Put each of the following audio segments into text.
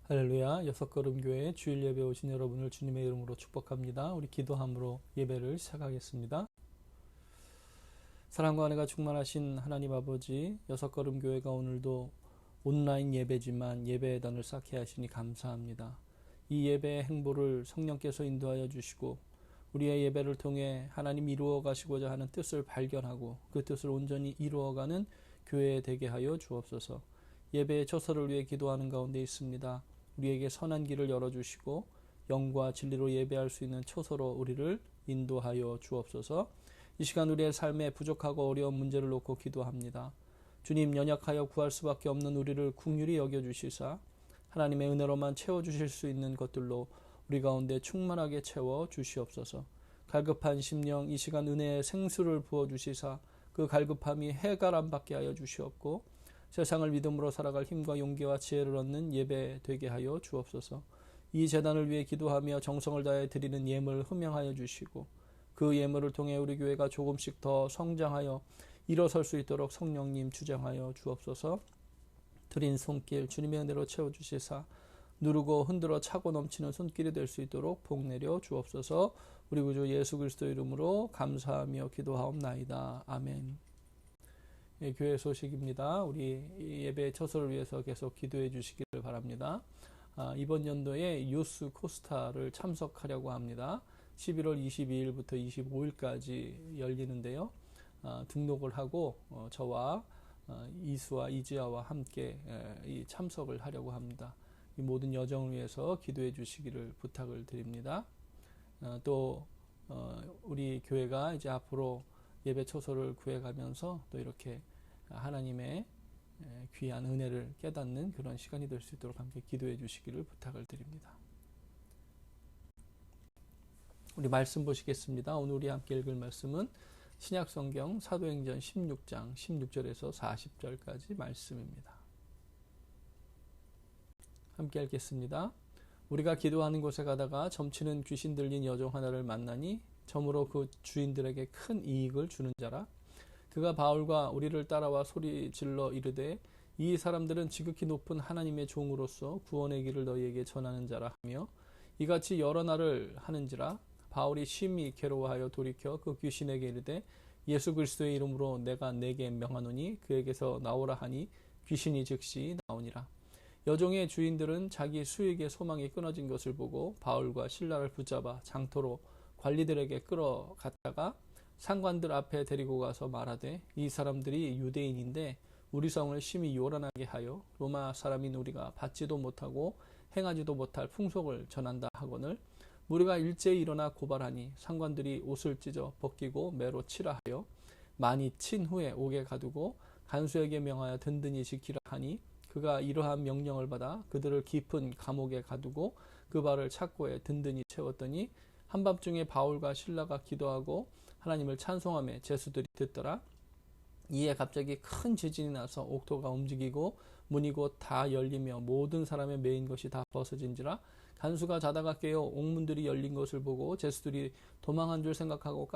할렐루야. 여섯걸음교회 주일 예배 오신 여러분을 주님의 이름으로 축복합니다. 우리 기도함으로 예배를 시작하겠습니다. 사랑과 은혜가 충만하신 하나님 아버지, 여섯걸음교회가 오늘도 온라인 예배지만 예배의 단을 쌓게 하시니 감사합니다. 이 예배의 행보를 성령께서 인도하여 주시고 우리의 예배를 통해 하나님 이루어 가시고자 하는 뜻을 발견하고 그 뜻을 온전히 이루어가는 교회 되게 하여 주옵소서. 예배의 처소를 위해 기도하는 가운데 있습니다. 우리에게 선한 길을 열어주시고 영과 진리로 예배할 수 있는 처소로 우리를 인도하여 주옵소서. 이 시간 우리의 삶에 부족하고 어려운 문제를 놓고 기도합니다. 주님, 연약하여 구할 수밖에 없는 우리를 긍휼히 여겨주시사 하나님의 은혜로만 채워주실 수 있는 것들로 우리 가운데 충만하게 채워 주시옵소서. 갈급한 심령 이 시간 은혜의 생수를 부어주시사 그 갈급함이 해갈 안 받게 하여 주시옵고 세상을 믿음으로 살아갈 힘과 용기와 지혜를 얻는 예배 되게 하여 주옵소서. 이 제단을 위해 기도하며 정성을 다해 드리는 예물 흠양하여 주시고 그 예물을 통해 우리 교회가 조금씩 더 성장하여 일어설 수 있도록 성령님 주장하여 주옵소서. 드린 손길 주님의 은혜로 채워주시사 누르고 흔들어 차고 넘치는 손길이 될 수 있도록 복 내려 주옵소서. 우리 구주 예수 그리스도 이름으로 감사하며 기도하옵나이다. 아멘. 예, 교회 소식입니다. 우리 예배 처소를 위해서 계속 기도해 주시기를 바랍니다. 이번 연도에 유스 코스타를 참석하려고 합니다. 11월 22일부터 25일까지 열리는데요. 등록을 하고 저와 이수와 이지아와 함께 이 참석을 하려고 합니다. 이 모든 여정을 위해서 기도해 주시기를 부탁을 드립니다. 또 우리 교회가 이제 앞으로 예배 처소를 구해가면서 또 이렇게 하나님의 귀한 은혜를 깨닫는 그런 시간이 될 수 있도록 함께 기도해 주시기를 부탁을 드립니다. 우리 말씀 보시겠습니다. 오늘 우리 함께 읽을 말씀은 신약성경 사도행전 16장 16절에서 40절까지 말씀입니다. 함께 읽겠습니다. 우리가 기도하는 곳에 가다가 점치는 귀신 들린 여종 하나를 만나니 점으로 그 주인들에게 큰 이익을 주는 자라. 그가 바울과 우리를 따라와 소리질러 이르되 이 사람들은 지극히 높은 하나님의 종으로서 구원의 길을 너희에게 전하는 자라 하며 이같이 여러 날을 하는지라. 바울이 심히 괴로워하여 돌이켜 그 귀신에게 이르되 예수 그리스도의 이름으로 내가 내게 명하노니 그에게서 나오라 하니 귀신이 즉시 나오니라. 여종의 주인들은 자기 수익의 소망이 끊어진 것을 보고 바울과 실라를 붙잡아 장터로 관리들에게 끌어갔다가 상관들 앞에 데리고 가서 말하되 이 사람들이 유대인인데 우리 성을 심히 요란하게 하여 로마 사람인 우리가 받지도 못하고 행하지도 못할 풍속을 전한다 하거늘 우리가 일제히 일어나 고발하니 상관들이 옷을 찢어 벗기고 매로 치라 하여 많이 친 후에 옥에 가두고 간수에게 명하여 든든히 지키라 하니 그가 이러한 명령을 받아 그들을 깊은 감옥에 가두고 그 발을 착고에 든든히 채웠더니 한밤중에 바울과 실라가 기도하고 하나님을 찬송하며 제수들이 듣더라. 이에 갑자기 큰 지진이 나서 옥토가 움직이고 문이 곧 다 열리며 모든 사람의 매인 것이 다 벗어진지라. 간수가 자다가 깨어 옥문들이 열린 것을 보고 제수들이 도망한 줄 생각하고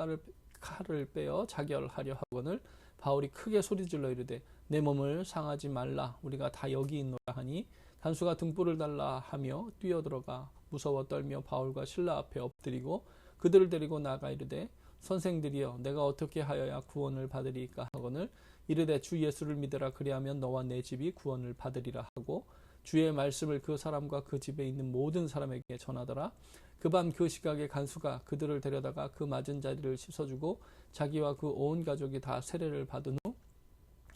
칼을 빼어 자결하려 하거늘 바울이 크게 소리질러 이르되 내 몸을 상하지 말라 우리가 다 여기 있노라 하니 간수가 등불을 달라 하며 뛰어들어가 무서워 떨며 바울과 실라 앞에 엎드리고 그들을 데리고 나가 이르되 선생들이여 내가 어떻게 하여야 구원을 받으리까 하거늘 이르되 주 예수를 믿으라 그리하면 너와 내 집이 구원을 받으리라 하고 주의 말씀을 그 사람과 그 집에 있는 모든 사람에게 전하더라. 그 밤 그 시각에 간수가 그들을 데려다가 그 맞은 자리를 씻어주고 자기와 그 온 가족이 다 세례를 받은 후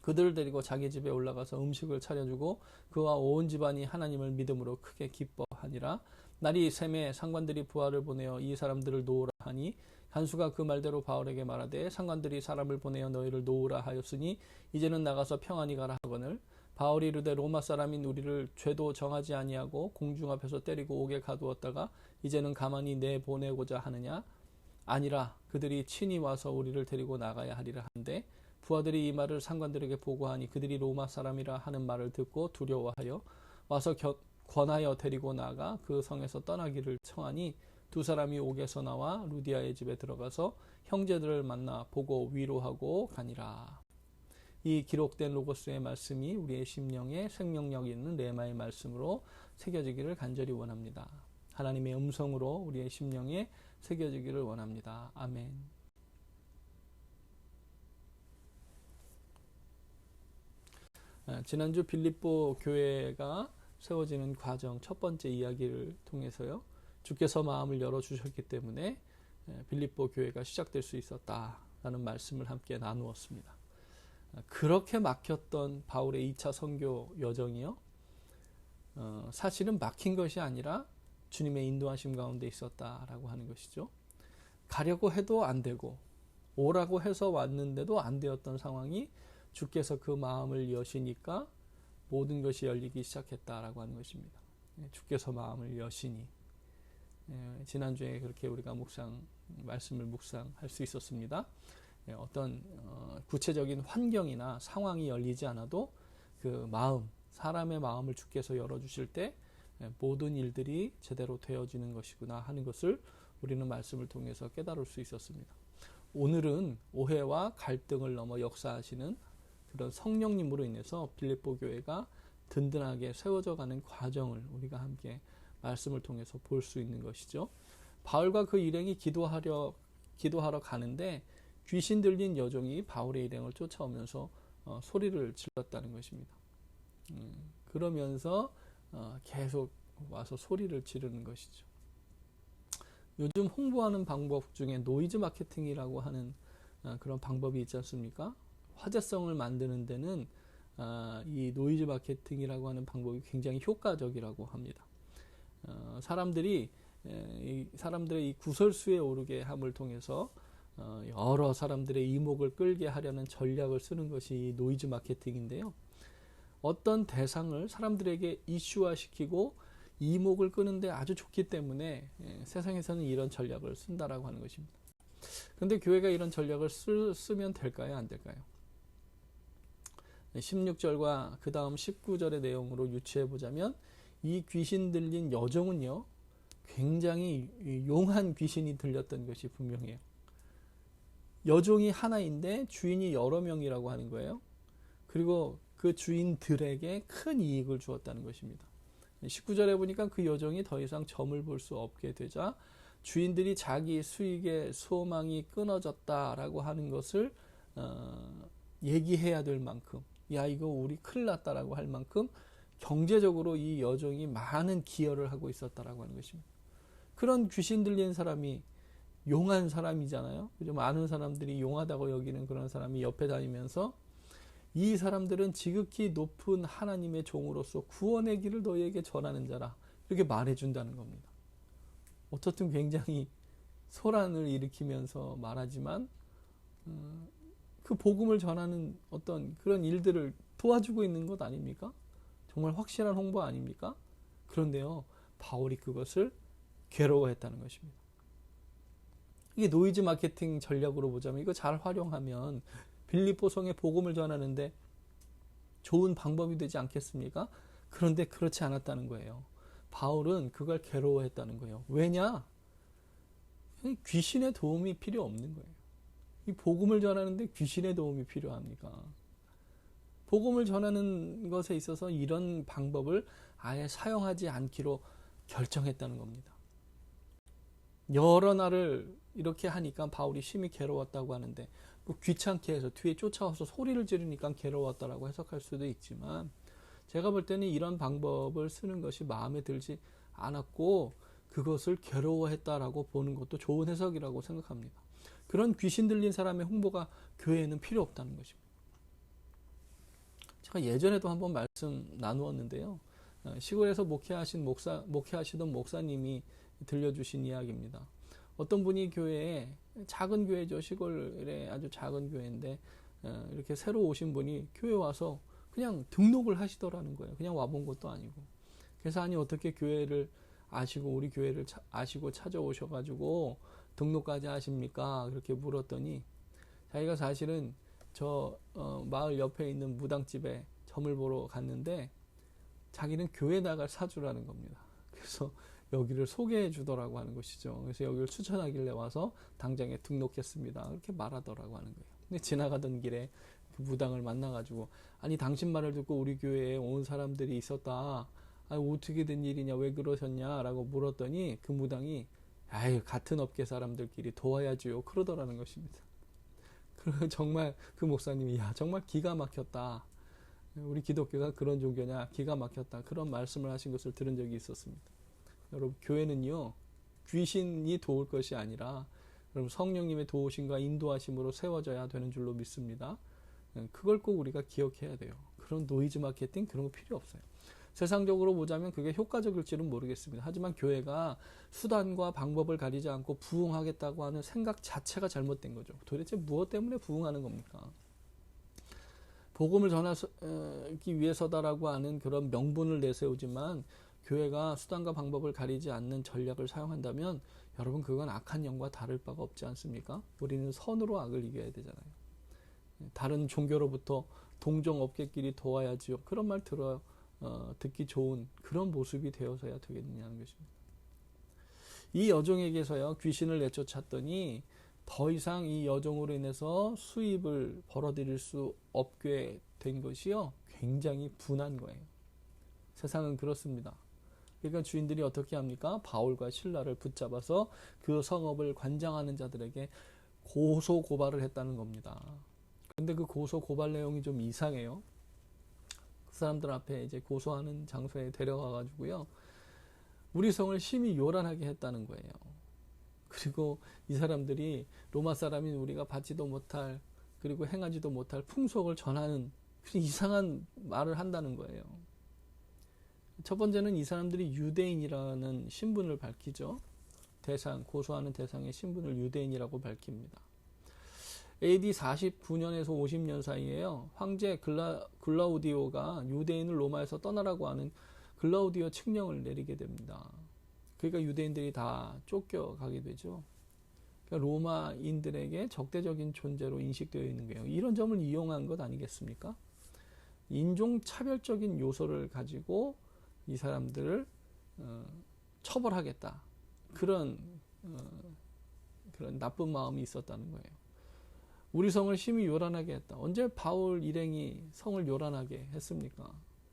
그들을 데리고 자기 집에 올라가서 음식을 차려주고 그와 온 집안이 하나님을 믿음으로 크게 기뻐하니라. 날이 새매 상관들이 부하를 보내어 이 사람들을 놓으라 하니 간수가 그 말대로 바울에게 말하되 상관들이 사람을 보내어 너희를 놓으라 하였으니 이제는 나가서 평안히 가라 하거늘 바울이 이르되 로마 사람인 우리를 죄도 정하지 아니하고 공중 앞에서 때리고 옥에 가두었다가 이제는 가만히 내보내고자 하느냐 아니라 그들이 친히 와서 우리를 데리고 나가야 하리라 한데 부하들이 이 말을 상관들에게 보고하니 그들이 로마 사람이라 하는 말을 듣고 두려워하여 와서 권하여 데리고 나가 그 성에서 떠나기를 청하니 두 사람이 옥에서 나와 루디아의 집에 들어가서 형제들을 만나 보고 위로하고 가니라. 이 기록된 로고스의 말씀이 우리의 심령에 생명력 있는 레마의 말씀으로 새겨지기를 간절히 원합니다. 하나님의 음성으로 우리의 심령에 새겨지기를 원합니다. 아멘. 지난주 빌립보 교회가 세워지는 과정 첫 번째 이야기를 통해서요. 주께서 마음을 열어주셨기 때문에 빌립보 교회가 시작될 수 있었다라는 말씀을 함께 나누었습니다. 그렇게 막혔던 바울의 2차 선교 여정이요. 사실은 막힌 것이 아니라 주님의 인도하심 가운데 있었다라고 하는 것이죠. 가려고 해도 안 되고 오라고 해서 왔는데도 안 되었던 상황이 주께서 그 마음을 여시니까 모든 것이 열리기 시작했다라고 하는 것입니다. 주께서 마음을 여시니 지난주에 그렇게 우리가 말씀을 묵상할 수 있었습니다. 어떤 구체적인 환경이나 상황이 열리지 않아도 그 마음, 사람의 마음을 주께서 열어주실 때 모든 일들이 제대로 되어지는 것이구나 하는 것을 우리는 말씀을 통해서 깨달을 수 있었습니다. 오늘은 오해와 갈등을 넘어 역사하시는 그런 성령님으로 인해서 빌립보 교회가 든든하게 세워져가는 과정을 우리가 함께 말씀을 통해서 볼 수 있는 것이죠. 바울과 그 일행이 기도하러 가는데 귀신 들린 여종이 바울의 일행을 쫓아오면서 소리를 질렀다는 것입니다. 그러면서 계속 와서 소리를 지르는 것이죠. 요즘 홍보하는 방법 중에 노이즈 마케팅이라고 하는 그런 방법이 있지 않습니까? 화제성을 만드는 데는 이 노이즈 마케팅이라고 하는 방법이 굉장히 효과적이라고 합니다. 사람들의 이 구설수에 오르게 함을 통해서 여러 사람들의 이목을 끌게 하려는 전략을 쓰는 것이 노이즈 마케팅인데요. 어떤 대상을 사람들에게 이슈화시키고 이목을 끄는데 아주 좋기 때문에 세상에서는 이런 전략을 쓴다라고 하는 것입니다. 그런데 교회가 이런 전략을 쓰면 될까요? 안 될까요? 16절과 그 다음 19절의 내용으로 유추해 보자면 이 귀신 들린 여종은요, 굉장히 용한 귀신이 들렸던 것이 분명해요. 여종이 하나인데 주인이 여러 명이라고 하는 거예요. 그리고 그 주인들에게 큰 이익을 주었다는 것입니다. 19절에 보니까 그 여종이 더 이상 점을 볼 수 없게 되자 주인들이 자기 수익의 소망이 끊어졌다라고 하는 것을 얘기해야 될 만큼, 야 이거 우리 큰일 났다라고 할 만큼 경제적으로 이 여종이 많은 기여를 하고 있었다라고 하는 것입니다. 그런 귀신 들린 사람이 용한 사람이잖아요. 그죠? 많은 사람들이 용하다고 여기는 그런 사람이 옆에 다니면서 이 사람들은 지극히 높은 하나님의 종으로서 구원의 길을 너희에게 전하는 자라, 이렇게 말해준다는 겁니다. 어떻든 굉장히 소란을 일으키면서 말하지만 그 복음을 전하는 어떤 그런 일들을 도와주고 있는 것 아닙니까? 정말 확실한 홍보 아닙니까? 그런데요, 바울이 그것을 괴로워했다는 것입니다. 이게 노이즈 마케팅 전략으로 보자면 이거 잘 활용하면 빌립보 성에 복음을 전하는데 좋은 방법이 되지 않겠습니까? 그런데 그렇지 않았다는 거예요. 바울은 그걸 괴로워했다는 거예요. 왜냐? 귀신의 도움이 필요 없는 거예요. 이 복음을 전하는데 귀신의 도움이 필요합니까? 복음을 전하는 것에 있어서 이런 방법을 아예 사용하지 않기로 결정했다는 겁니다. 여러 날을 이렇게 하니까 바울이 심히 괴로웠다고 하는데, 뭐 귀찮게 해서 뒤에 쫓아와서 소리를 지르니까 괴로웠다라고 해석할 수도 있지만, 제가 볼 때는 이런 방법을 쓰는 것이 마음에 들지 않았고 그것을 괴로워했다라고 보는 것도 좋은 해석이라고 생각합니다. 그런 귀신 들린 사람의 홍보가 교회에는 필요 없다는 것입니다. 제가 예전에도 한번 말씀 나누었는데요. 시골에서 목회하시던 목사님이 들려주신 이야기입니다. 어떤 분이 교회에, 작은 교회죠. 시골에 아주 작은 교회인데 이렇게 새로 오신 분이 교회 와서 그냥 등록을 하시더라는 거예요. 그냥 와본 것도 아니고. 그래서 아니 어떻게 교회를 아시고 우리 교회를 아시고 찾아오셔가지고 등록까지 하십니까? 그렇게 물었더니 자기가 사실은 저 마을 옆에 있는 무당집에 점을 보러 갔는데 자기는 교회 나갈 사주라는 겁니다. 그래서 여기를 소개해 주더라고 하는 것이죠. 그래서 여기를 추천하길래 와서 당장에 등록했습니다. 그렇게 말하더라고 하는 거예요. 근데 지나가던 길에 그 무당을 만나가지고, 아니 당신 말을 듣고 우리 교회에 온 사람들이 있었다. 아니 어떻게 된 일이냐, 왜 그러셨냐 라고 물었더니 그 무당이 아유 같은 업계 사람들끼리 도와야지요 그러더라는 것입니다. 정말 그 목사님이 야 정말 기가 막혔다. 우리 기독교가 그런 종교냐, 기가 막혔다. 그런 말씀을 하신 것을 들은 적이 있었습니다. 여러분, 교회는요 귀신이 도울 것이 아니라 여러분 성령님의 도우심과 인도하심으로 세워져야 되는 줄로 믿습니다. 그걸 꼭 우리가 기억해야 돼요. 그런 노이즈 마케팅 그런 거 필요 없어요. 세상적으로 보자면 그게 효과적일지는 모르겠습니다. 하지만 교회가 수단과 방법을 가리지 않고 부흥하겠다고 하는 생각 자체가 잘못된 거죠. 도대체 무엇 때문에 부흥하는 겁니까? 복음을 전하기 위해서다라고 하는 그런 명분을 내세우지만 교회가 수단과 방법을 가리지 않는 전략을 사용한다면 여러분 그건 악한 영과 다를 바가 없지 않습니까? 우리는 선으로 악을 이겨야 되잖아요. 다른 종교로부터 동종업계끼리 도와야지요. 그런 말 들어요. 듣기 좋은 그런 모습이 되어서야 되겠느냐는 것입니다. 이 여종에게서요 귀신을 내쫓았더니 더 이상 이 여종으로 인해서 수입을 벌어들일 수 없게 된 것이요 굉장히 분한 거예요. 세상은 그렇습니다. 그러니까 주인들이 어떻게 합니까? 바울과 실라를 붙잡아서 그 성읍을 관장하는 자들에게 고소 고발을 했다는 겁니다. 근데 그 고소 고발 내용이 좀 이상해요. 그 사람들 앞에 이제 고소하는 장소에 데려가 가지고요 우리 성을 심히 요란하게 했다는 거예요. 그리고 이 사람들이 로마 사람인 우리가 받지도 못할 그리고 행하지도 못할 풍속을 전하는 이상한 말을 한다는 거예요. 첫 번째는 이 사람들이 유대인이라는 신분을 밝히죠. 고소하는 대상의 신분을 유대인이라고 밝힙니다. AD 49년에서 50년 사이에요. 황제 글라우디오가 유대인을 로마에서 떠나라고 하는 글라우디오 칙령을 내리게 됩니다. 그러니까 유대인들이 다 쫓겨가게 되죠. 그러니까 로마인들에게 적대적인 존재로 인식되어 있는 거예요. 이런 점을 이용한 것 아니겠습니까? 인종차별적인 요소를 가지고 이 사람들을 처벌하겠다. 그런 나쁜 마음이 있었다는 거예요. 우리 성을 심히 요란하게 했다. 언제 바울 일행이 성을 요란하게 했습니까?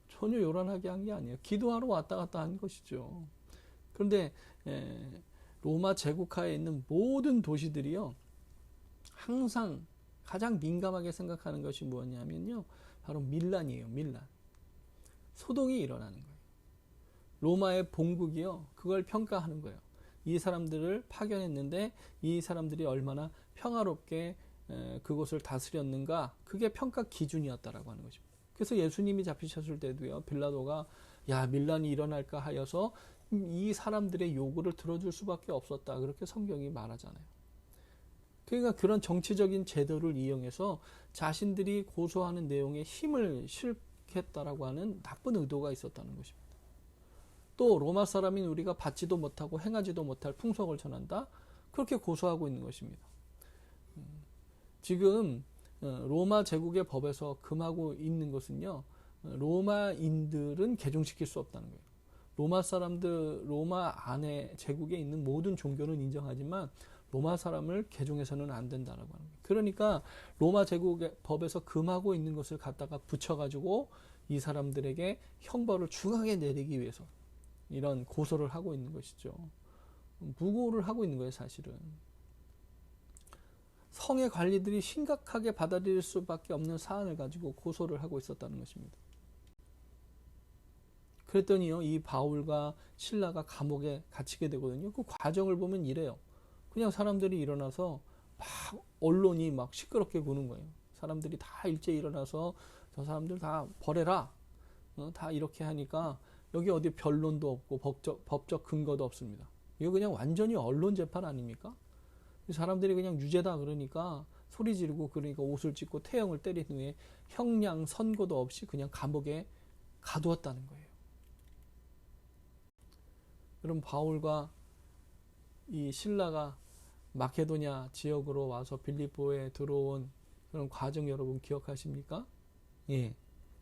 전혀 요란하게 한 게 아니에요. 기도하러 왔다 갔다 한 것이죠. 그런데 로마 제국하에 있는 모든 도시들이요 항상 가장 민감하게 생각하는 것이 뭐냐면요 바로 밀란이에요. 밀란. 소동이 일어나는 거예요. 로마의 본국이요 그걸 평가하는 거예요. 이 사람들을 파견했는데 이 사람들이 얼마나 평화롭게 그곳을 다스렸는가, 그게 평가 기준이었다라고 하는 것입니다. 그래서 예수님이 잡히셨을 때도요 빌라도가 야 밀란이 일어날까 하여서 이 사람들의 요구를 들어줄 수밖에 없었다, 그렇게 성경이 말하잖아요. 그러니까 그런 정치적인 제도를 이용해서 자신들이 고소하는 내용에 힘을 실겠다라고 하는 나쁜 의도가 있었다는 것입니다. 또 로마 사람인 우리가 받지도 못하고 행하지도 못할 풍속을 전한다, 그렇게 고소하고 있는 것입니다. 지금 로마 제국의 법에서 금하고 있는 것은요 로마인들은 개종시킬 수 없다는 거예요. 로마 사람들, 로마 안에 제국에 있는 모든 종교는 인정하지만 로마 사람을 개종해서는 안 된다라고 하는 거예요. 그러니까 로마 제국의 법에서 금하고 있는 것을 갖다가 붙여가지고 이 사람들에게 형벌을 중하게 내리기 위해서 이런 고소를 하고 있는 것이죠. 무고를 하고 있는 거예요, 사실은. 성의 관리들이 심각하게 받아들일 수밖에 없는 사안을 가지고 고소를 하고 있었다는 것입니다. 그랬더니요, 이 바울과 실라가 감옥에 갇히게 되거든요. 그 과정을 보면 이래요. 그냥 사람들이 일어나서 막 언론이 막 시끄럽게 구는 거예요. 사람들이 다 일제히 일어나서 저 사람들 다 버려라. 다 이렇게 하니까 여기 어디 변론도 없고 법적 근거도 없습니다. 이거 그냥 완전히 언론 재판 아닙니까? 사람들이 그냥 유죄다 그러니까 소리 지르고, 그러니까 옷을 찢고 태형을 때린 후에 형량 선고도 없이 그냥 감옥에 가두었다는 거예요. 그럼 바울과 이 실라가 마케도냐 지역으로 와서 빌립보에 들어온 그런 과정 여러분 기억하십니까? 예,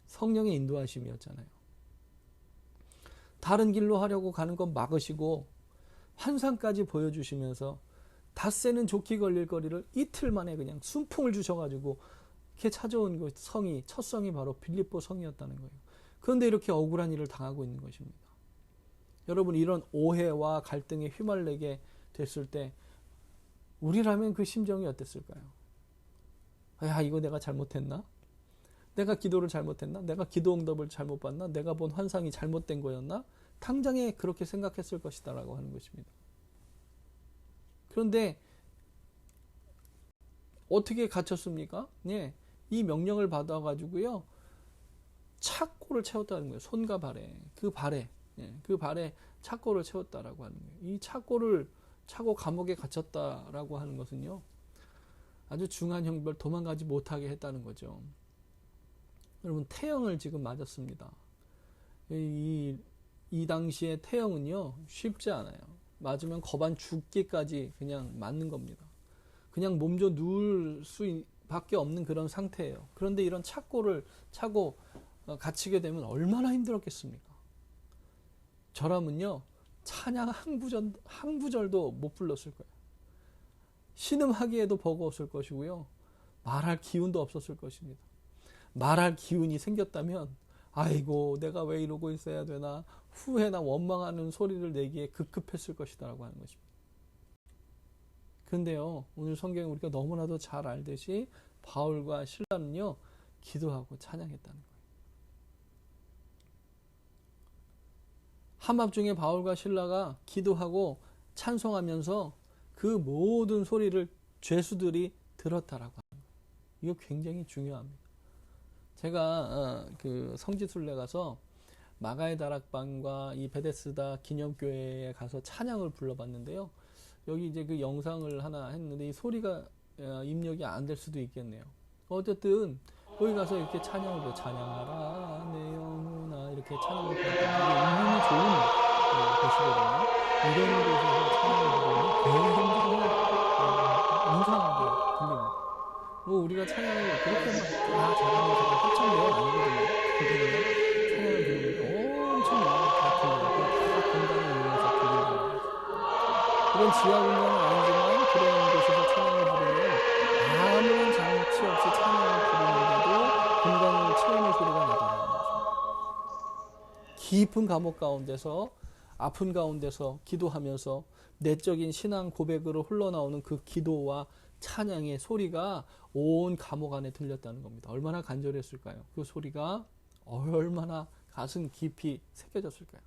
성령의 인도하심이었잖아요. 다른 길로 하려고 가는 건 막으시고 환상까지 보여주시면서 닷새는 좋게 걸릴 거리를 이틀 만에 그냥 순풍을 주셔가지고 이렇게 찾아온 그 성이, 첫 성이 바로 빌립보 성이었다는 거예요. 그런데 이렇게 억울한 일을 당하고 있는 것입니다. 여러분, 이런 오해와 갈등에 휘말리게 됐을 때 우리라면 그 심정이 어땠을까요? 야, 이거 내가 잘못했나? 내가 기도를 잘못했나? 내가 기도 응답을 잘못 받나? 내가 본 환상이 잘못된 거였나? 당장에 그렇게 생각했을 것이다 라고 하는 것입니다. 그런데 어떻게 갇혔습니까? 예, 이 명령을 받아가지고요, 착고를 채웠다는 거예요. 손과 발에, 그 발에, 그 발에 착고를 채웠다라고 하는 거예요. 이 착고를 차고 감옥에 갇혔다라고 하는 것은요, 아주 중한 형벌, 도망가지 못하게 했다는 거죠. 여러분, 태형을 지금 맞았습니다. 이 당시에 태형은요, 쉽지 않아요. 맞으면 거반 죽기까지 그냥 맞는 겁니다. 그냥 몸져 누울 수밖에 없는 그런 상태예요. 그런데 이런 착고를 차고 갇히게 되면 얼마나 힘들었겠습니까? 저라면요, 찬양 한 구절도 못 불렀을 거예요. 신음하기에도 버거웠을 것이고요, 말할 기운도 없었을 것입니다. 말할 기운이 생겼다면, 아이고 내가 왜 이러고 있어야 되나, 후회나 원망하는 소리를 내기에 급급했을 것이다 라고 하는 것입니다. 그런데요, 오늘 성경에 우리가 너무나도 잘 알듯이 바울과 실라는요, 기도하고 찬양했다는 거예요. 한밤중에 바울과 실라가 기도하고 찬송하면서 그 모든 소리를 죄수들이 들었다라고 하는 거예요. 이거 굉장히 중요합니다. 제가 그 성지순례 가서 마가의 다락방과 이 베데스다 기념교회에 가서 찬양을 불러봤는데요. 여기 이제 그 영상을 하나 했는데 이 소리가 입력이 안 될 수도 있겠네요. 어쨌든 거기 가서 이렇게 찬양을 불러, 찬양하라 내 영혼아, 이렇게 찬양을 불렀다. 이게 좋은 곳이거든요. 이런 곳에서 찬양을 부르면 굉장히 웅장하게 들립니다. 뭐 우리가 찬양을 그렇게 막 잘하는 사람 합창 내용 아니거든요. 근데 찬양을 부르면 엄청 다 들려요. 다 공간을 이용해서 들린다는 거죠. 그런 지하 공간은 아니지만 그런 곳에서 찬양을 부르면 아무런 장치 없이 찬양을 부르는데도 공간을 채우는 소리가 나더라는 거죠. 깊은 감옥 가운데서, 아픈 가운데서 기도하면서 내적인 신앙 고백으로 흘러나오는 그 기도와 찬양의 소리가 온 감옥 안에 들렸다는 겁니다. 얼마나 간절했을까요? 그 소리가 얼마나 가슴 깊이 새겨졌을까요?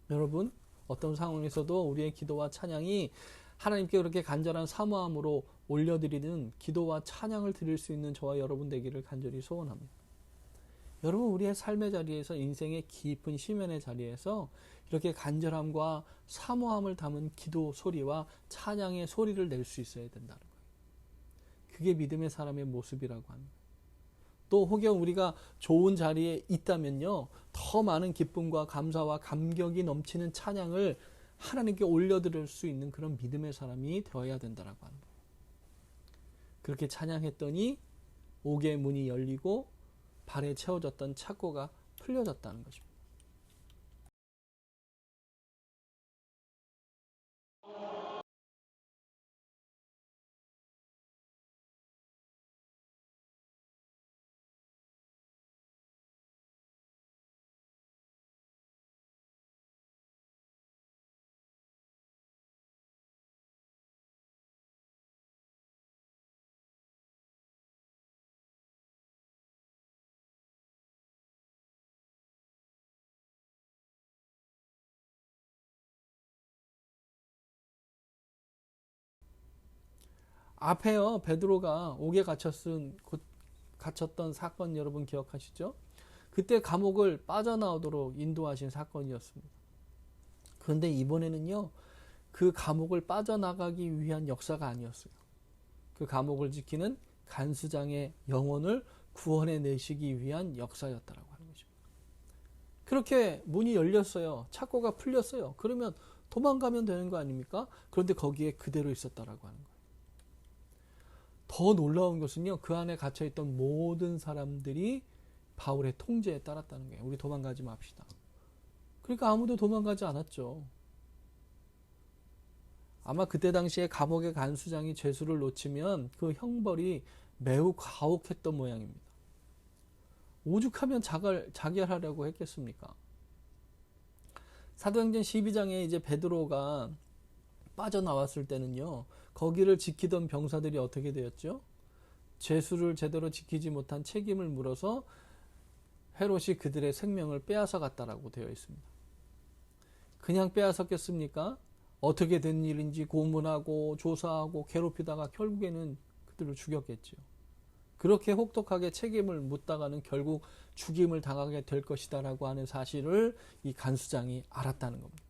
여러분, 어떤 상황에서도 우리의 기도와 찬양이 하나님께 그렇게 간절한 사모함으로 올려드리는 기도와 찬양을 드릴 수 있는 저와 여러분 되기를 간절히 소원합니다. 여러분, 우리의 삶의 자리에서, 인생의 깊은 심연의 자리에서 이렇게 간절함과 사모함을 담은 기도 소리와 찬양의 소리를 낼 수 있어야 된다는 거예요. 그게 믿음의 사람의 모습이라고 하는 거예요. 또 혹여 우리가 좋은 자리에 있다면요, 더 많은 기쁨과 감사와 감격이 넘치는 찬양을 하나님께 올려드릴 수 있는 그런 믿음의 사람이 되어야 된다라고 하는 거예요. 그렇게 찬양했더니 옥의 문이 열리고 발에 채워졌던 착고가 풀려졌다는 것입니다. 앞에요, 베드로가 옥에 갇혔던 사건 여러분 기억하시죠? 그때 감옥을 빠져나오도록 인도하신 사건이었습니다. 그런데 이번에는요, 그 감옥을 빠져나가기 위한 역사가 아니었어요. 그 감옥을 지키는 간수장의 영혼을 구원해 내시기 위한 역사였다라고 하는 것입니다. 그렇게 문이 열렸어요. 착고가 풀렸어요. 그러면 도망가면 되는 거 아닙니까? 그런데 거기에 그대로 있었다라고 하는 거예요. 더 놀라운 것은요, 그 안에 갇혀있던 모든 사람들이 바울의 통제에 따랐다는 거예요. 우리 도망가지 맙시다. 그러니까 아무도 도망가지 않았죠. 아마 그때 당시에 감옥의 간수장이 죄수를 놓치면 그 형벌이 매우 가혹했던 모양입니다. 오죽하면 자결하려고 했겠습니까? 사도행전 12장에 이제 베드로가 빠져나왔을 때는요, 거기를 지키던 병사들이 어떻게 되었죠? 죄수를 제대로 지키지 못한 책임을 물어서 헤롯이 그들의 생명을 빼앗아 갔다라고 되어 있습니다. 그냥 빼앗았겠습니까? 어떻게 된 일인지 고문하고 조사하고 괴롭히다가 결국에는 그들을 죽였겠죠. 그렇게 혹독하게 책임을 묻다가는 결국 죽임을 당하게 될 것이다라고 하는 사실을 이 간수장이 알았다는 겁니다.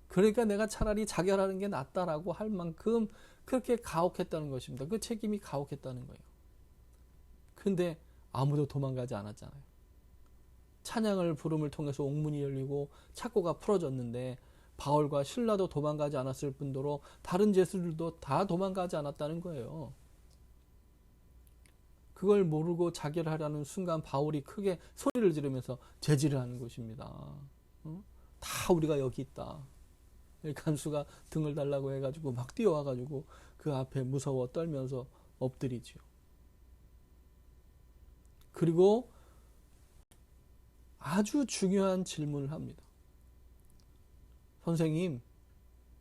그러니까 내가 차라리 자결하는 게 낫다라고 할 만큼 그렇게 가혹했다는 것입니다. 그 책임이 가혹했다는 거예요. 근데 아무도 도망가지 않았잖아요. 찬양을 부름을 통해서 옥문이 열리고 착고가 풀어졌는데 바울과 실라도 도망가지 않았을 뿐더러 다른 죄수들도 다 도망가지 않았다는 거예요. 그걸 모르고 자결하려는 순간 바울이 크게 소리를 지르면서 제지를 하는 것입니다. 다 우리가 여기 있다. 간수가 등을 달라고 해가지고 막 뛰어와가지고 그 앞에 무서워 떨면서 엎드리지요. 그리고 아주 중요한 질문을 합니다.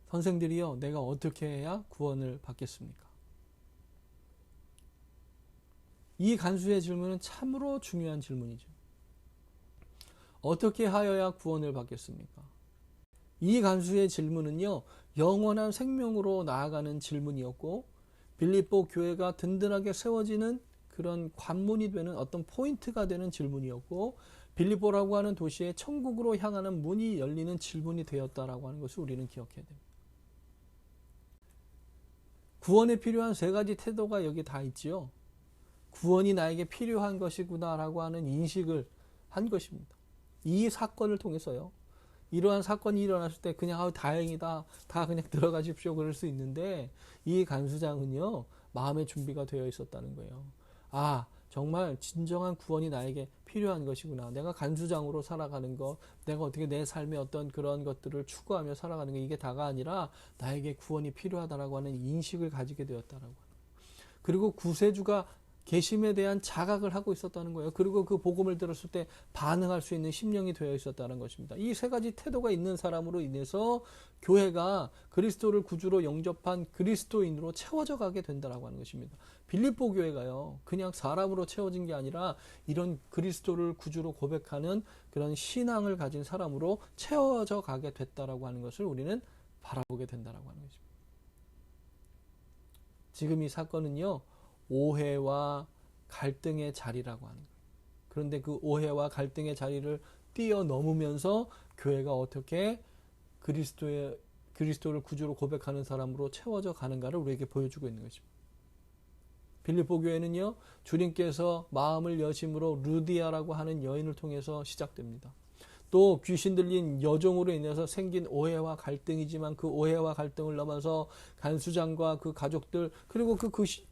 선생들이요, 내가 어떻게 해야 구원을 받겠습니까? 이 간수의 질문은 참으로 중요한 질문이죠. 어떻게 하여야 구원을 받겠습니까? 이 간수의 질문은요, 영원한 생명으로 나아가는 질문이었고, 빌립보 교회가 든든하게 세워지는 그런 관문이 되는 어떤 포인트가 되는 질문이었고, 빌립보라고 하는 도시에 천국으로 향하는 문이 열리는 질문이 되었다라고 하는 것을 우리는 기억해야 됩니다. 구원에 필요한 세 가지 태도가 여기 다 있지요. 구원이 나에게 필요한 것이구나라고 하는 인식을 한 것입니다. 이 사건을 통해서요. 이러한 사건이 일어났을 때 그냥 다행이다, 다 그냥 들어가십시오 그럴 수 있는데, 이 간수장은요, 마음의 준비가 되어 있었다는 거예요. 아, 정말 진정한 구원이 나에게 필요한 것이구나. 내가 간수장으로 살아가는 것, 내가 어떻게 내 삶의 어떤 그런 것들을 추구하며 살아가는 것, 이게 다가 아니라 나에게 구원이 필요하다라고 하는 인식을 가지게 되었다라고 하는 거예요. 그리고 구세주가 계심에 대한 자각을 하고 있었다는 거예요. 그리고 그 복음을 들었을 때 반응할 수 있는 심령이 되어 있었다는 것입니다. 이 세 가지 태도가 있는 사람으로 인해서 교회가 그리스도를 구주로 영접한 그리스도인으로 채워져 가게 된다라고 하는 것입니다. 빌립보 교회가요, 그냥 사람으로 채워진 게 아니라 이런 그리스도를 구주로 고백하는 그런 신앙을 가진 사람으로 채워져 가게 됐다라고 하는 것을 우리는 바라보게 된다라고 하는 것입니다. 지금 이 사건은요, 오해와 갈등의 자리라고 하는 거예요. 그런데 그 오해와 갈등의 자리를 뛰어넘으면서 교회가 어떻게 그리스도를 구주로 고백하는 사람으로 채워져 가는가를 우리에게 보여주고 있는 것입니다. 빌립보 교회는요, 주님께서 마음을 여심으로 루디아라고 하는 여인을 통해서 시작됩니다. 또 귀신 들린 여종으로 인해서 생긴 오해와 갈등이지만 그 오해와 갈등을 넘어서 간수장과 그 가족들, 그리고 그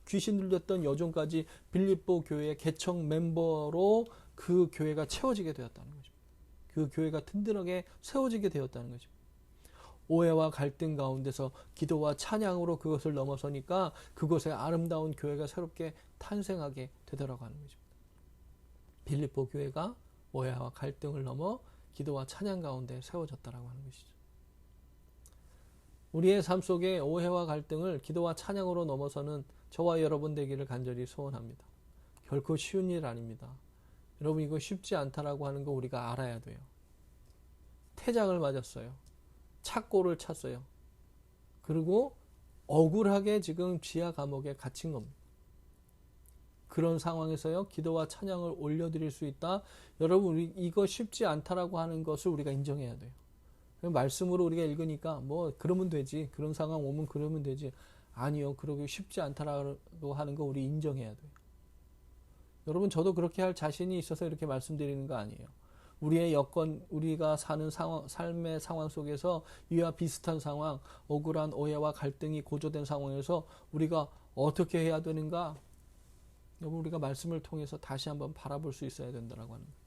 귀신 들렸던 여종까지 빌립보 교회의 개척 멤버로 그 교회가 채워지게 되었다는 것입니다. 그 교회가 든든하게 세워지게 되었다는 것입니다. 오해와 갈등 가운데서 기도와 찬양으로 그것을 넘어서니까 그곳에 아름다운 교회가 새롭게 탄생하게 되더라고 하는 것입니다. 빌립보 교회가 오해와 갈등을 넘어 기도와 찬양 가운데 세워졌다라고 하는 것이죠. 우리의 삶 속에 오해와 갈등을 기도와 찬양으로 넘어서는 저와 여러분 되기를 간절히 소원합니다. 결코 쉬운 일 아닙니다. 여러분, 이거 쉽지 않다라고 하는 거 우리가 알아야 돼요. 태장을 맞았어요. 착고를 찼어요. 그리고 억울하게 지금 지하 감옥에 갇힌 겁니다. 그런 상황에서요, 기도와 찬양을 올려드릴 수 있다. 여러분, 우리 이거 쉽지 않다라고 하는 것을 우리가 인정해야 돼요. 말씀으로 우리가 읽으니까 뭐 그러면 되지, 그런 상황 오면 그러면 되지. 아니요, 그러기 쉽지 않다라고 하는 거 우리 인정해야 돼요. 여러분, 저도 그렇게 할 자신이 있어서 이렇게 말씀드리는 거 아니에요. 우리의 여건, 우리가 사는 상황, 삶의 상황 속에서 이와 비슷한 상황, 억울한 오해와 갈등이 고조된 상황에서 우리가 어떻게 해야 되는가? 여러분, 우리가 말씀을 통해서 다시 한번 바라볼 수 있어야 된다고 하는 거예요.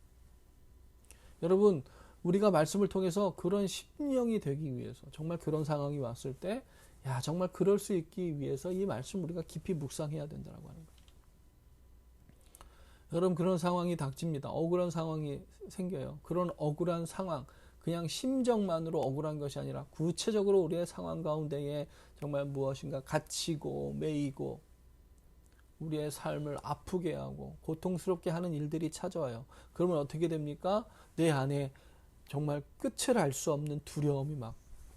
여러분, 우리가 말씀을 통해서 그런 심령이 되기 위해서, 정말 그런 상황이 왔을 때 야, 정말 그럴 수 있기 위해서 이 말씀 우리가 깊이 묵상해야 된다고 하는 거예요. 여러분, 그런 상황이 닥칩니다. 억울한 상황이 생겨요. 그런 억울한 상황, 그냥 심정만으로 억울한 것이 아니라 구체적으로 우리의 상황 가운데에 정말 무엇인가 갇히고 매이고 우리의 삶을 아프게 하고 고통스럽게 하는 일들이 찾아와요. 그러면 어떻게 됩니까? 내 안에 정말 끝을 알 수 없는 두려움이 막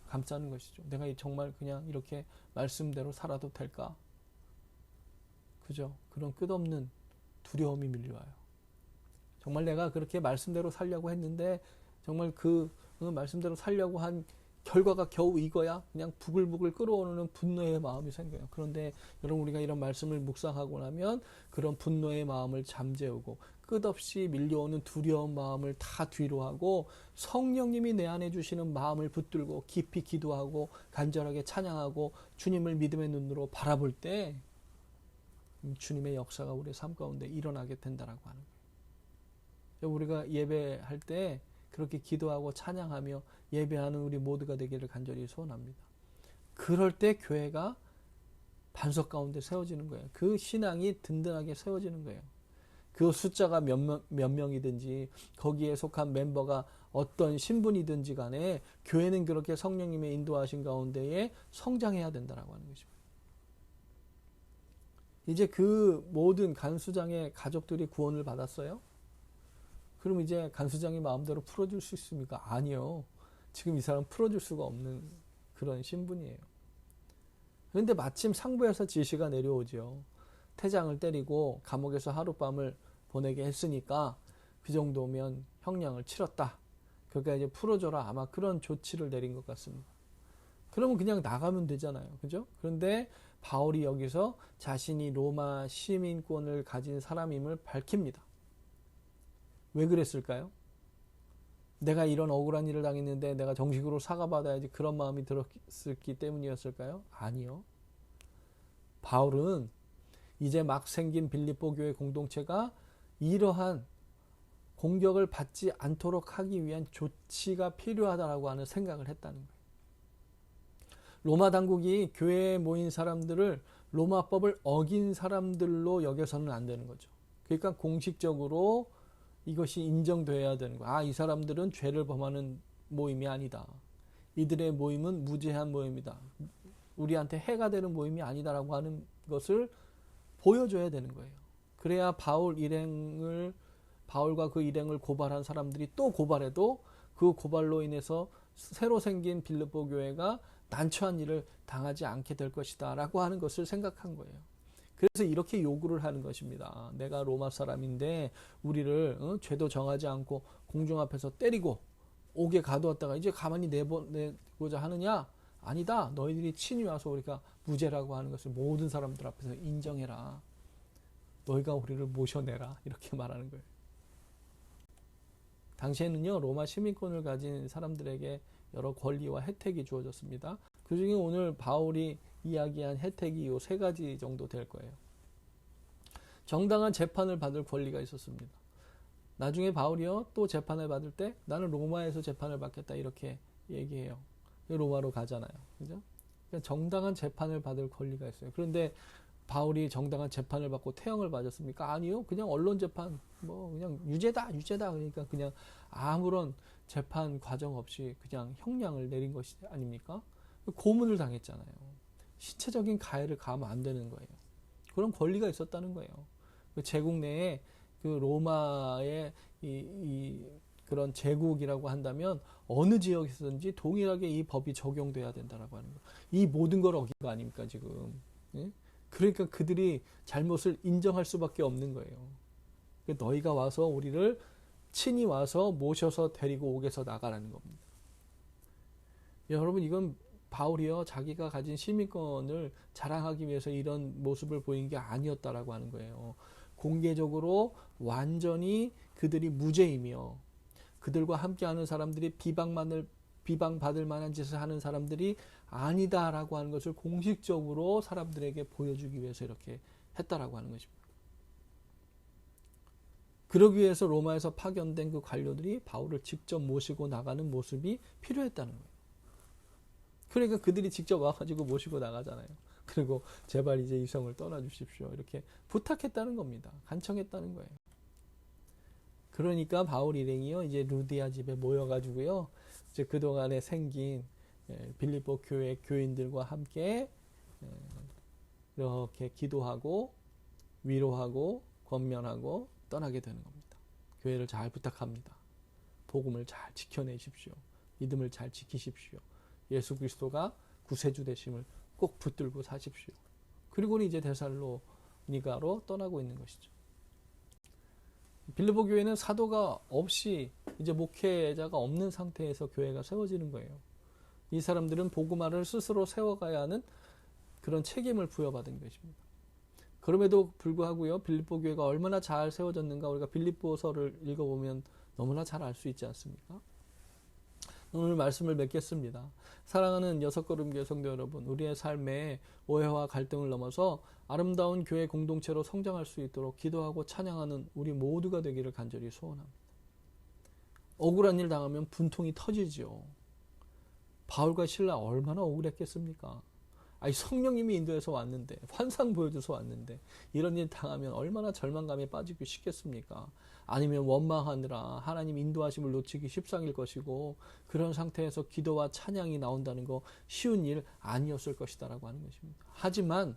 감싸는 것이죠. 내가 정말 그냥 이렇게 말씀대로 살아도 될까? 그죠? 그런 끝없는 두려움이 밀려와요. 정말 내가 그렇게 말씀대로 살려고 했는데 정말 그 말씀대로 살려고 한 결과가 겨우 이거야? 그냥 부글부글 끓어오르는 분노의 마음이 생겨요. 그런데 여러분, 우리가 이런 말씀을 묵상하고 나면 그런 분노의 마음을 잠재우고 끝없이 밀려오는 두려운 마음을 다 뒤로하고 성령님이 내 안에 주시는 마음을 붙들고 깊이 기도하고 간절하게 찬양하고 주님을 믿음의 눈으로 바라볼 때 주님의 역사가 우리의 삶 가운데 일어나게 된다라고 하는 거예요. 우리가 예배할 때 그렇게 기도하고 찬양하며 예배하는 우리 모두가 되기를 간절히 소원합니다. 그럴 때 교회가 반석 가운데 세워지는 거예요. 그 신앙이 든든하게 세워지는 거예요. 그 숫자가 몇 명이든지 거기에 속한 멤버가 어떤 신분이든지 간에 교회는 그렇게 성령님의 인도하신 가운데에 성장해야 된다라고 하는 것입니다. 이제 그 모든 간수장의 가족들이 구원을 받았어요? 그럼 이제 간수장이 마음대로 풀어줄 수 있습니까? 아니요. 지금 이 사람 풀어줄 수가 없는 그런 신분이에요. 그런데 마침 상부에서 지시가 내려오죠. 태장을 때리고 감옥에서 하룻밤을 보내게 했으니까 그 정도면 형량을 치렀다. 그러니까 이제 풀어줘라. 아마 그런 조치를 내린 것 같습니다. 그러면 그냥 나가면 되잖아요. 그죠? 그런데 바울이 여기서 자신이 로마 시민권을 가진 사람임을 밝힙니다. 왜 그랬을까요? 내가 이런 억울한 일을 당했는데 내가 정식으로 사과받아야지 그런 마음이 들었기 때문이었을까요? 아니요. 바울은 이제 막 생긴 빌립보 교회 공동체가 이러한 공격을 받지 않도록 하기 위한 조치가 필요하다라고 하는 생각을 했다는 거예요. 로마 당국이 교회에 모인 사람들을 로마법을 어긴 사람들로 여겨서는 안 되는 거죠. 그러니까 공식적으로 이것이 인정돼야 되는 거야. 이 사람들은 죄를 범하는 모임이 아니다. 이들의 모임은 무죄한 모임이다. 우리한테 해가 되는 모임이 아니다라고 하는 것을 보여줘야 되는 거예요. 그래야 바울과 그 일행을 고발한 사람들이 또 고발해도 그 고발로 인해서 새로 생긴 빌립보 교회가 난처한 일을 당하지 않게 될 것이다 라고 하는 것을 생각한 거예요. 그래서 이렇게 요구를 하는 것입니다. 내가 로마 사람인데 우리를 죄도 정하지 않고 공중 앞에서 때리고 옥에 가두었다가 이제 가만히 내보내고자 하느냐? 아니다. 너희들이 친히 와서 우리가 무죄라고 하는 것을 모든 사람들 앞에서 인정해라. 너희가 우리를 모셔내라. 이렇게 말하는 거예요. 당시에는요, 로마 시민권을 가진 사람들에게 여러 권리와 혜택이 주어졌습니다. 그 중에 오늘 바울이 이야기한 혜택이 요 3가지 정도 될 거예요. 정당한 재판을 받을 권리가 있었습니다. 나중에 바울이요, 또 재판을 받을 때 나는 로마에서 재판을 받겠다 이렇게 얘기해요. 로마로 가잖아요. 그죠? 그러니까 정당한 재판을 받을 권리가 있어요. 그런데 바울이 정당한 재판을 받고 태형을 맞았습니까? 아니요. 그냥 언론 재판, 그냥 유죄다. 그러니까 그냥 아무런 재판 과정 없이 그냥 형량을 내린 것이 아닙니까? 고문을 당했잖아요. 신체적인 가해를 가하면 안 되는 거예요. 그런 권리가 있었다는 거예요. 제국 내에 그 로마의 그런 제국이라고 한다면 어느 지역에서든지 동일하게 이 법이 적용돼야 된다라고 하는 거예요. 이 모든 걸 어긴 거 아닙니까 지금? 예? 그러니까 그들이 잘못을 인정할 수밖에 없는 거예요. 너희가 와서 우리를 친히 와서 모셔서 데리고 옥에서 나가라는 겁니다. 여러분, 이건 바울이요, 자기가 가진 시민권을 자랑하기 위해서 이런 모습을 보인 게 아니었다라고 하는 거예요. 공개적으로 완전히 그들이 무죄이며 그들과 함께하는 사람들이 비방받을 만한 짓을 하는 사람들이 아니다라고 하는 것을 공식적으로 사람들에게 보여주기 위해서 이렇게 했다라고 하는 것입니다. 그러기 위해서 로마에서 파견된 그 관료들이 바울을 직접 모시고 나가는 모습이 필요했다는 거예요. 그러니까 그들이 직접 와가지고 모시고 나가잖아요. 그리고 제발 이제 이 성을 떠나주십시오. 이렇게 부탁했다는 겁니다. 간청했다는 거예요. 그러니까 바울 일행이요, 이제 루디아 집에 모여가지고요, 이제 그동안에 생긴 빌립보 교회 교인들과 함께 이렇게 기도하고 위로하고 권면하고 떠나게 되는 겁니다. 교회를 잘 부탁합니다. 복음을 잘 지켜내십시오. 믿음을 잘 지키십시오. 예수 그리스도가 구세주 되심을 꼭 붙들고 사십시오. 그리고는 이제 데살로니가로 떠나고 있는 것이죠. 빌립보 교회는 사도가 없이 이제 목회자가 없는 상태에서 교회가 세워지는 거예요. 이 사람들은 복음화를 스스로 세워가야 하는 그런 책임을 부여받은 것입니다. 그럼에도 불구하고요, 빌립보 교회가 얼마나 잘 세워졌는가 우리가 빌립보서를 읽어보면 너무나 잘 알 수 있지 않습니까? 오늘 말씀을 맺겠습니다. 사랑하는 여섯걸음교회 성도 여러분, 우리의 삶에 오해와 갈등을 넘어서 아름다운 교회 공동체로 성장할 수 있도록 기도하고 찬양하는 우리 모두가 되기를 간절히 소원합니다. 억울한 일 당하면 분통이 터지죠. 바울과 실라 얼마나 억울했겠습니까? 아니, 성령님이 인도해서 왔는데, 환상 보여줘서 왔는데 이런 일 당하면 얼마나 절망감에 빠지기 쉽겠습니까? 아니면 원망하느라 하나님 인도하심을 놓치기 십상일 것이고, 그런 상태에서 기도와 찬양이 나온다는 거 쉬운 일 아니었을 것이다 라고 하는 것입니다. 하지만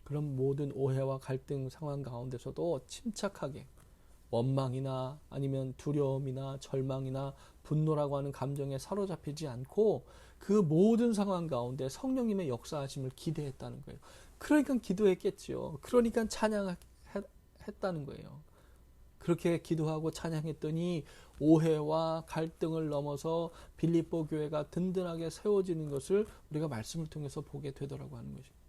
그런 모든 오해와 갈등 상황 가운데서도 침착하게 원망이나 아니면 두려움이나 절망이나 분노라고 하는 감정에 사로잡히지 않고 그 모든 상황 가운데 성령님의 역사하심을 기대했다는 거예요. 그러니까 기도했겠죠. 그러니까 찬양했다는 거예요. 그렇게 기도하고 찬양했더니 오해와 갈등을 넘어서 빌립보 교회가 든든하게 세워지는 것을 우리가 말씀을 통해서 보게 되더라고 하는 것입니다.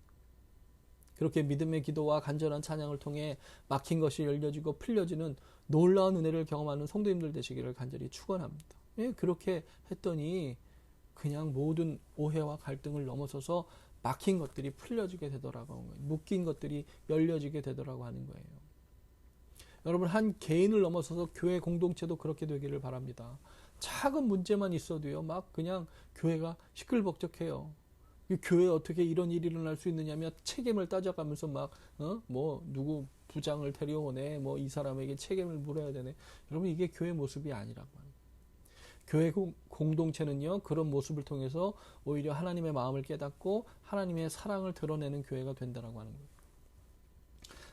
그렇게 믿음의 기도와 간절한 찬양을 통해 막힌 것이 열려지고 풀려지는 놀라운 은혜를 경험하는 성도님들 되시기를 간절히 축원합니다. 예, 그렇게 했더니 그냥 모든 오해와 갈등을 넘어서서 막힌 것들이 풀려지게 되더라고 하는 거예요. 묶인 것들이 열려지게 되더라고 하는 거예요. 여러분, 한 개인을 넘어서서 교회 공동체도 그렇게 되기를 바랍니다. 작은 문제만 있어도요, 막 그냥 교회가 시끌벅적해요. 이 교회에 어떻게 이런 일이 일어날 수 있느냐며 책임을 따져가면서 막, 누구 부장을 데려오네, 이 사람에게 책임을 물어야 되네. 여러분, 이게 교회 모습이 아니라고 합니다. 교회 공동체는요, 그런 모습을 통해서 오히려 하나님의 마음을 깨닫고 하나님의 사랑을 드러내는 교회가 된다라고 하는 거예요.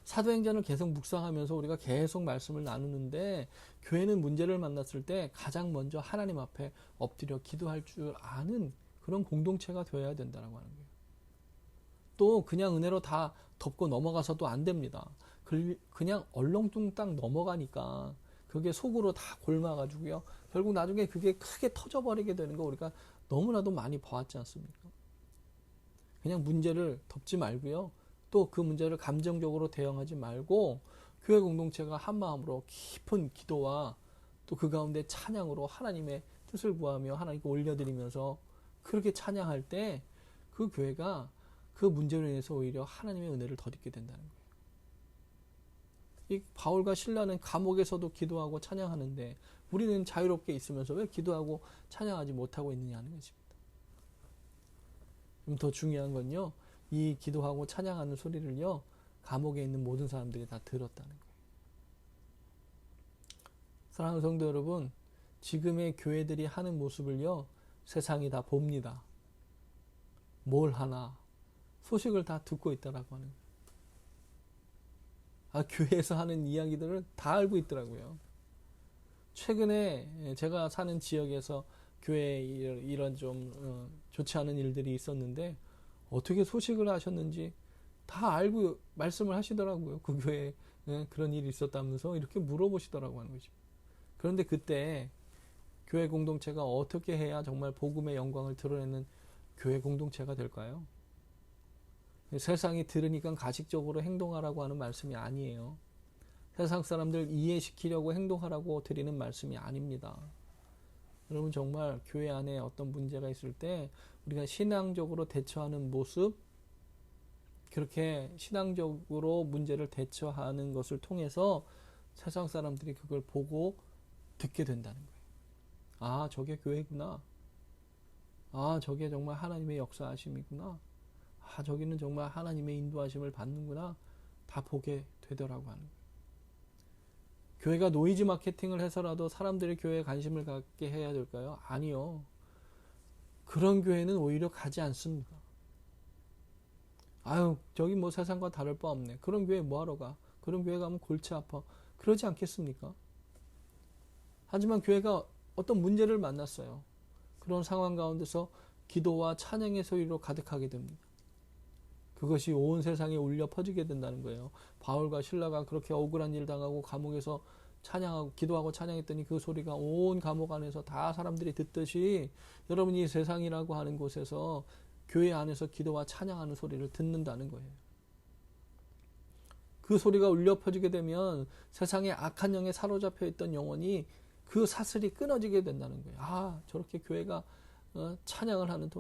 사도행전을 계속 묵상하면서 우리가 계속 말씀을 나누는데, 교회는 문제를 만났을 때 가장 먼저 하나님 앞에 엎드려 기도할 줄 아는 그런 공동체가 되어야 된다고 하는 거예요. 또 그냥 은혜로 다 덮고 넘어가서도 안 됩니다. 그냥 얼렁뚱땅 넘어가니까 그게 속으로 다 골마가지고요, 결국 나중에 그게 크게 터져버리게 되는 거 우리가 너무나도 많이 봐왔지 않습니까? 그냥 문제를 덮지 말고요, 또 그 문제를 감정적으로 대응하지 말고 교회 공동체가 한 마음으로 깊은 기도와 또 그 가운데 찬양으로 하나님의 뜻을 구하며 하나님께 올려드리면서 그렇게 찬양할 때 그 교회가 그 문제로 인해서 오히려 하나님의 은혜를 덧입게 된다는 거예요. 이 바울과 실라는 감옥에서도 기도하고 찬양하는데 우리는 자유롭게 있으면서 왜 기도하고 찬양하지 못하고 있느냐는 것입니다. 좀 더 중요한 건요, 이 기도하고 찬양하는 소리를요, 감옥에 있는 모든 사람들이 다 들었다는 거예요. 사랑하는 성도 여러분, 지금의 교회들이 하는 모습을요, 세상이 다 봅니다. 뭘 하나 소식을 다 듣고 있다라고 하는 거예요. 교회에서 하는 이야기들을 다 알고 있더라고요. 최근에 제가 사는 지역에서 교회에 이런 좀 좋지 않은 일들이 있었는데 어떻게 소식을 하셨는지 다 알고 말씀을 하시더라고요. 그 교회에 그런 일이 있었다면서 이렇게 물어보시더라고 하는 것입니다. 그런데 그때 교회 공동체가 어떻게 해야 정말 복음의 영광을 드러내는 교회 공동체가 될까요? 세상이 들으니까 가식적으로 행동하라고 하는 말씀이 아니에요. 세상 사람들 이해시키려고 행동하라고 드리는 말씀이 아닙니다. 여러분, 정말 교회 안에 어떤 문제가 있을 때 우리가 신앙적으로 대처하는 모습, 그렇게 신앙적으로 문제를 대처하는 것을 통해서 세상 사람들이 그걸 보고 듣게 된다는 거예요. 아, 저게 교회구나. 아, 저게 정말 하나님의 역사하심이구나. 아, 저기는 정말 하나님의 인도하심을 받는구나. 다 보게 되더라고 하는 거예요. 교회가 노이즈 마케팅을 해서라도 사람들이 교회에 관심을 갖게 해야 될까요? 아니요. 그런 교회는 오히려 가지 않습니다. 아유, 저기 뭐 세상과 다를 바 없네. 그런 교회 뭐하러 가? 그런 교회 가면 골치 아파. 그러지 않겠습니까? 하지만 교회가 어떤 문제를 만났어요. 그런 상황 가운데서 기도와 찬양의 소리로 가득하게 됩니다. 그것이 온 세상에 울려 퍼지게 된다는 거예요. 바울과 실라가 그렇게 억울한 일 당하고 감옥에서 찬양하고 기도하고 찬양했더니 그 소리가 온 감옥 안에서 다 사람들이 듣듯이 여러분이 세상이라고 하는 곳에서 교회 안에서 기도와 찬양하는 소리를 듣는다는 거예요. 그 소리가 울려 퍼지게 되면 세상에 악한 영에 사로잡혀 있던 영혼이 그 사슬이 끊어지게 된다는 거예요. 아, 저렇게 교회가 찬양을 하는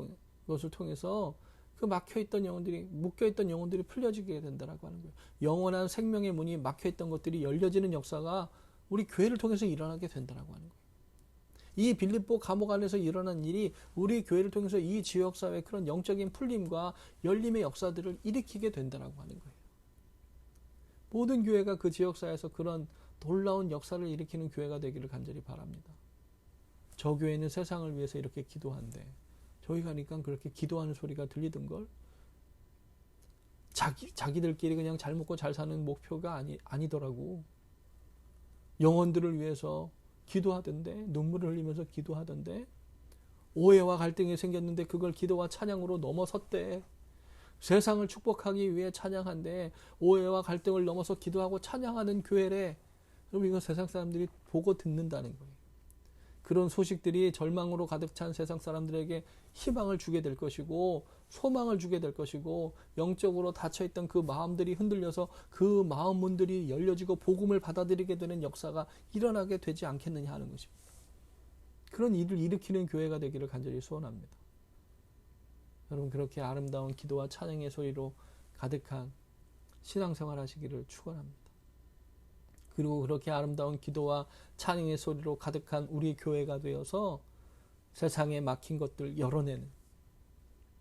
것을 통해서 그 막혀있던 영혼들이, 묶여있던 영혼들이 풀려지게 된다라고 하는 거예요. 영원한 생명의 문이 막혀있던 것들이 열려지는 역사가 우리 교회를 통해서 일어나게 된다라고 하는 거예요. 이 빌립보 감옥 안에서 일어난 일이 우리 교회를 통해서 이 지역사회의 그런 영적인 풀림과 열림의 역사들을 일으키게 된다라고 하는 거예요. 모든 교회가 그 지역사회에서 그런 놀라운 역사를 일으키는 교회가 되기를 간절히 바랍니다. 저 교회는 세상을 위해서 이렇게 기도한대. 저희 가니까 그렇게 기도하는 소리가 들리던걸. 자기들끼리 그냥 잘 먹고 잘 사는 목표가 아니더라고. 영혼들을 위해서 기도하던데, 눈물을 흘리면서 기도하던데, 오해와 갈등이 생겼는데 그걸 기도와 찬양으로 넘어섰대. 세상을 축복하기 위해 찬양한데 오해와 갈등을 넘어서 기도하고 찬양하는 교회래. 그럼 이거 세상 사람들이 보고 듣는다는 거예요. 그런 소식들이 절망으로 가득 찬 세상 사람들에게 희망을 주게 될 것이고 소망을 주게 될 것이고 영적으로 닫혀있던 그 마음들이 흔들려서 그 마음 문들이 열려지고 복음을 받아들이게 되는 역사가 일어나게 되지 않겠느냐 하는 것입니다. 그런 일을 일으키는 교회가 되기를 간절히 소원합니다. 여러분, 그렇게 아름다운 기도와 찬양의 소리로 가득한 신앙생활 하시기를 축원합니다. 그리고 그렇게 아름다운 기도와 찬양의 소리로 가득한 우리 교회가 되어서 세상에 막힌 것들 열어내는,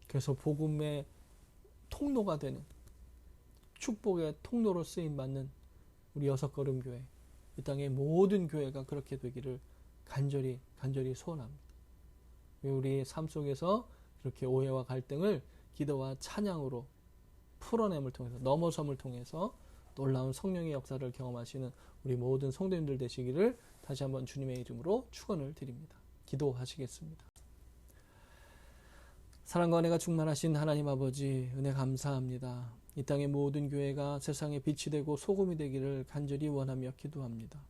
그래서 복음의 통로가 되는, 축복의 통로로 쓰임받는 우리 여섯걸음교회, 이 땅의 모든 교회가 그렇게 되기를 간절히 소원합니다. 우리 삶 속에서 이렇게 오해와 갈등을 기도와 찬양으로 풀어냄을 통해서, 넘어섬을 통해서 놀라운 성령의 역사를 경험하시는 우리 모든 성도님들 되시기를 다시 한번 주님의 이름으로 축원을 드립니다. 기도하시겠습니다. 사랑과 은혜가 충만하신 하나님 아버지, 은혜 감사합니다. 이 땅의 모든 교회가 세상의 빛이 되고 소금이 되기를 간절히 원하며 기도합니다.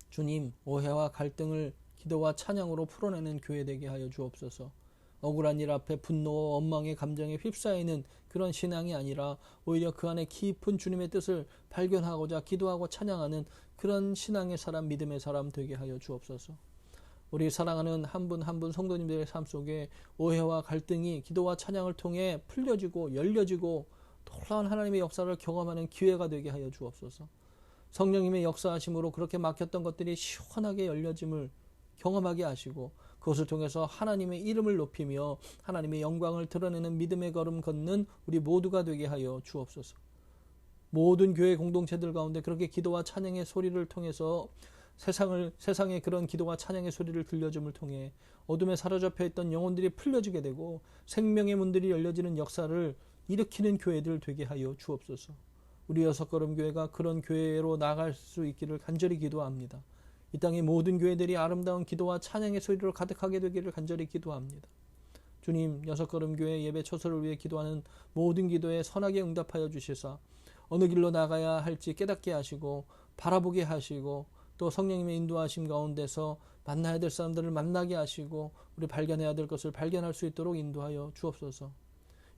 주님, 오해와 갈등을 기도와 찬양으로 풀어내는 교회 되게 하여 주옵소서. 억울한 일 앞에 분노와 원망의 감정에 휩싸이는 그런 신앙이 아니라 오히려 그 안에 깊은 주님의 뜻을 발견하고자 기도하고 찬양하는 그런 신앙의 사람, 믿음의 사람 되게 하여 주옵소서. 우리 사랑하는 한 분 한 분 성도님들의 삶 속에 오해와 갈등이 기도와 찬양을 통해 풀려지고 열려지고 놀라운 하나님의 역사를 경험하는 기회가 되게 하여 주옵소서. 성령님의 역사하심으로 그렇게 막혔던 것들이 시원하게 열려짐을 경험하게 하시고 그것을 통해서 하나님의 이름을 높이며 하나님의 영광을 드러내는 믿음의 걸음 걷는 우리 모두가 되게 하여 주옵소서. 모든 교회 공동체들 가운데 그렇게 기도와 찬양의 소리를 통해서 세상의 그런 기도와 찬양의 소리를 들려줌을 통해 어둠에 사로잡혀 있던 영혼들이 풀려지게 되고 생명의 문들이 열려지는 역사를 일으키는 교회들 되게 하여 주옵소서. 우리 여섯걸음교회가 그런 교회로 나아갈 수 있기를 간절히 기도합니다. 이 땅의 모든 교회들이 아름다운 기도와 찬양의 소리로 가득하게 되기를 간절히 기도합니다. 주님, 여섯걸음교회 예배 초소를 위해 기도하는 모든 기도에 선하게 응답하여 주시사 어느 길로 나가야 할지 깨닫게 하시고 바라보게 하시고 또 성령님의 인도하심 가운데서 만나야 될 사람들을 만나게 하시고 우리 발견해야 될 것을 발견할 수 있도록 인도하여 주옵소서.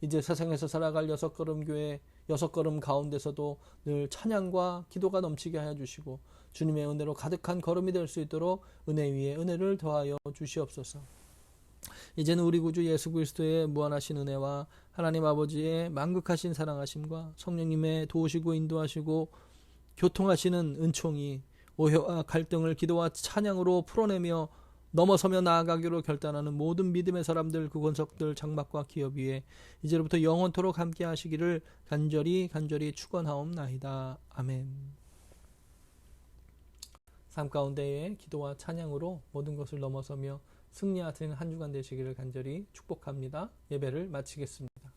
이제 세상에서 살아갈 여섯걸음교회 여섯걸음 가운데서도 늘 찬양과 기도가 넘치게 하여 주시고 주님의 은혜로 가득한 걸음이 될 수 있도록 은혜 위에 은혜를 더하여 주시옵소서. 이제는 우리 구주 예수 그리스도의 무한하신 은혜와 하나님 아버지의 만극하신 사랑하심과 성령님의 도우시고 인도하시고 교통하시는 은총이 오해와 갈등을 기도와 찬양으로 풀어내며 넘어서며 나아가기로 결단하는 모든 믿음의 사람들, 그 권석들, 장막과 기업 위에 이제로부터 영원토록 함께 하시기를 간절히 축원하옵나이다. 아멘. 삶 가운데의 기도와 찬양으로 모든 것을 넘어서며 승리하시는 한 주간 되시기를 간절히 축복합니다. 예배를 마치겠습니다.